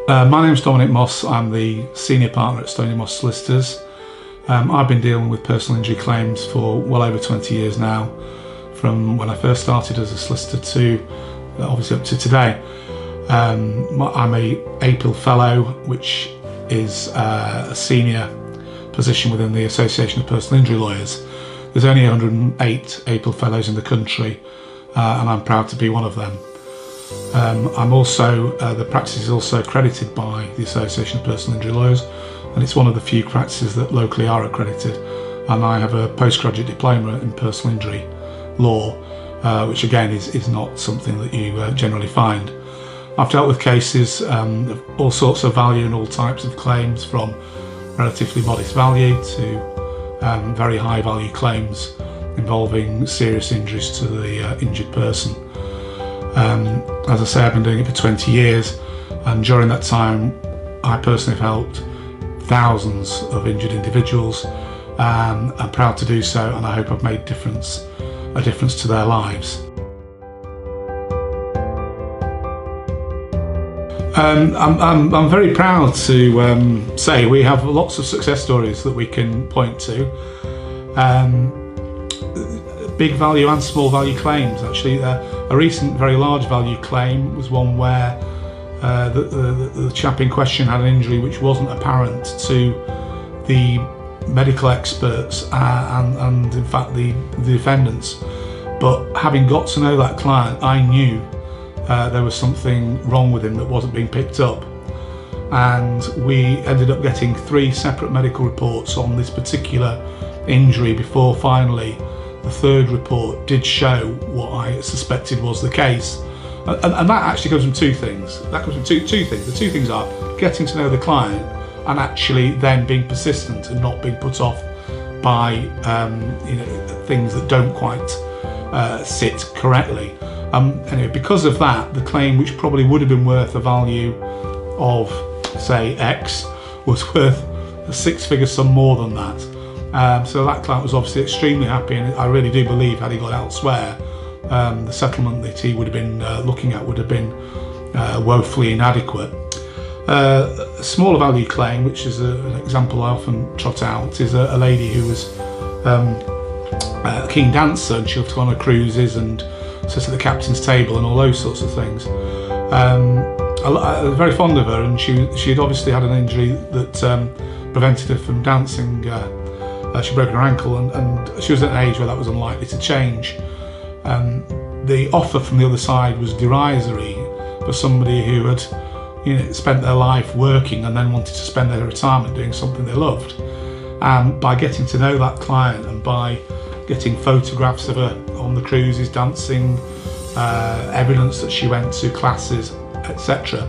My name's Dominic Moss. I'm the senior partner at Stonehewer Moss Solicitors. I've been dealing with personal injury claims for well over 20 years now, from when I first started as a solicitor to obviously up to today. I'm a APIL Fellow, which is a senior position within the Association of Personal Injury Lawyers. There's only 108 APIL Fellows in the country, and I'm proud to be one of them. I'm also, the practice is also accredited by the Association of Personal Injury Lawyers, and it's one of the few practices that locally are accredited. And I have a postgraduate diploma in personal injury law, which again is not something that you generally find. I've dealt with cases of all sorts of value and all types of claims, from relatively modest value to very high value claims involving serious injuries to the injured person. As I say, I've been doing it for 20 years, and during that time I personally have helped thousands of injured individuals. I'm proud to do so, and I hope I've made a difference to their lives. I'm very proud to say we have lots of success stories that we can point to. Big value and small value claims, actually. A recent very large value claim was one where the chap in question had an injury which wasn't apparent to the medical experts and in fact the defendants, but having got to know that client, I knew there was something wrong with him that wasn't being picked up, and we ended up getting 3 separate medical reports on this particular injury before finally the 3rd report did show what I suspected was the case. And that actually comes from 2 things. That comes from two things. The 2 things are getting to know the client and actually then being persistent and not being put off by things that don't quite sit correctly. Anyway, because of that, the claim, which probably would have been worth a value of, say, X, was worth a 6-figure sum more than that. So that client was obviously extremely happy, and I really do believe, had he gone elsewhere, the settlement that he would have been looking at would have been woefully inadequate. A smaller value claim, which is an example I often trot out, is a lady who was a keen dancer, and she would go on her cruises and sit at the captain's table and all those sorts of things. I was very fond of her, and she'd obviously had an injury that prevented her from dancing. She'd broken her ankle, and she was at an age where that was unlikely to change. The offer from the other side was derisory for somebody who had spent their life working and then wanted to spend their retirement doing something they loved. By getting to know that client and by getting photographs of her on the cruises dancing, evidence that she went to classes, etc.,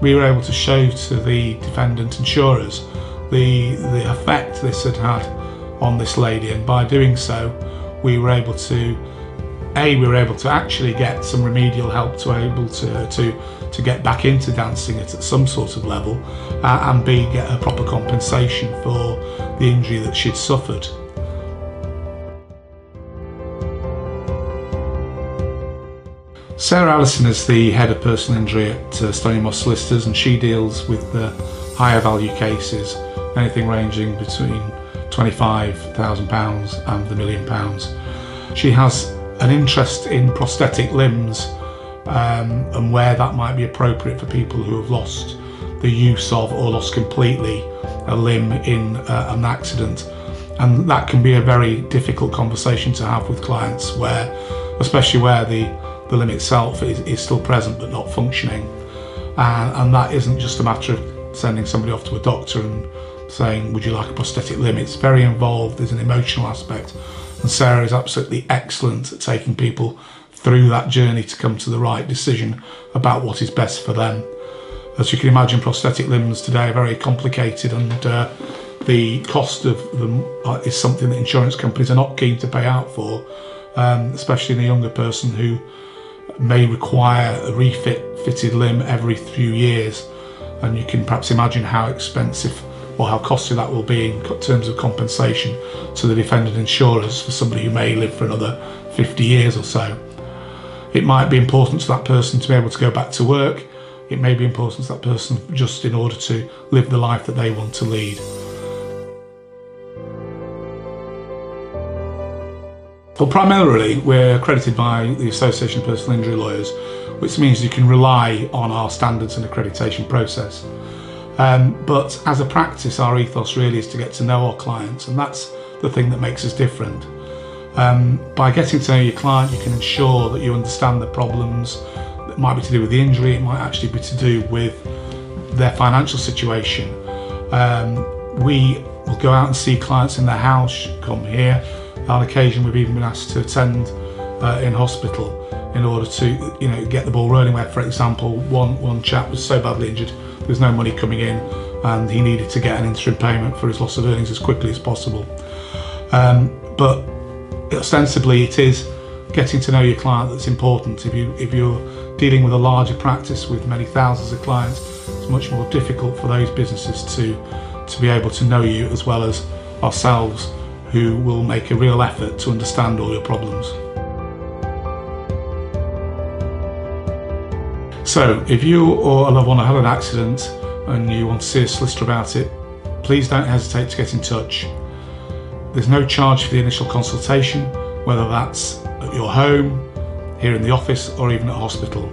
we were able to show to the defendant insurers the effect this had had on this lady, and by doing so we were able to actually get some remedial help to get back into dancing at some sort of level, and B, get a proper compensation for the injury that she'd suffered. Sarah Allison is the head of personal injury at Stonehewer Moss Solicitors, and she deals with the higher value cases, anything ranging between £25,000 and £1 million. She has an interest in prosthetic limbs and where that might be appropriate for people who have lost the use of or lost completely a limb in an accident. And that can be a very difficult conversation to have with clients, especially where the limb itself is still present but not functioning. And that isn't just a matter of sending somebody off to a doctor and saying, would you like a prosthetic limb? It's very involved, there's an emotional aspect, and Sarah is absolutely excellent at taking people through that journey to come to the right decision about what is best for them. As you can imagine, prosthetic limbs today are very complicated, and the cost of them is something that insurance companies are not keen to pay out for, especially in a younger person who may require a refitted limb every few years. And you can perhaps imagine how expensive or how costly that will be in terms of compensation to the defendant insurers for somebody who may live for another 50 years or so. It might be important to that person to be able to go back to work, it may be important to that person just in order to live the life that they want to lead. Well, primarily we're accredited by the Association of Personal Injury Lawyers, which means you can rely on our standards and accreditation process. But as a practice, our ethos really is to get to know our clients, and that's the thing that makes us different. By getting to know your client, you can ensure that you understand the problems. It might be to do with the injury, it might actually be to do with their financial situation. We will go out and see clients in their house, come here. On occasion we've even been asked to attend in hospital in order to get the ball rolling, where, for example, one chap was so badly injured there was no money coming in and he needed to get an interim payment for his loss of earnings as quickly as possible. But ostensibly it is getting to know your client that's important. If you're dealing with a larger practice with many thousands of clients, it's much more difficult for those businesses to be able to know you as well as ourselves, who will make a real effort to understand all your problems. So if you or a loved one have had an accident and you want to see a solicitor about it, please don't hesitate to get in touch. There's no charge for the initial consultation, whether that's at your home, here in the office, or even at hospital.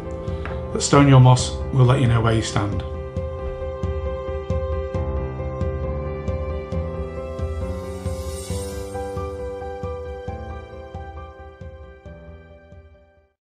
At Stonehewer Moss, we'll let you know where you stand.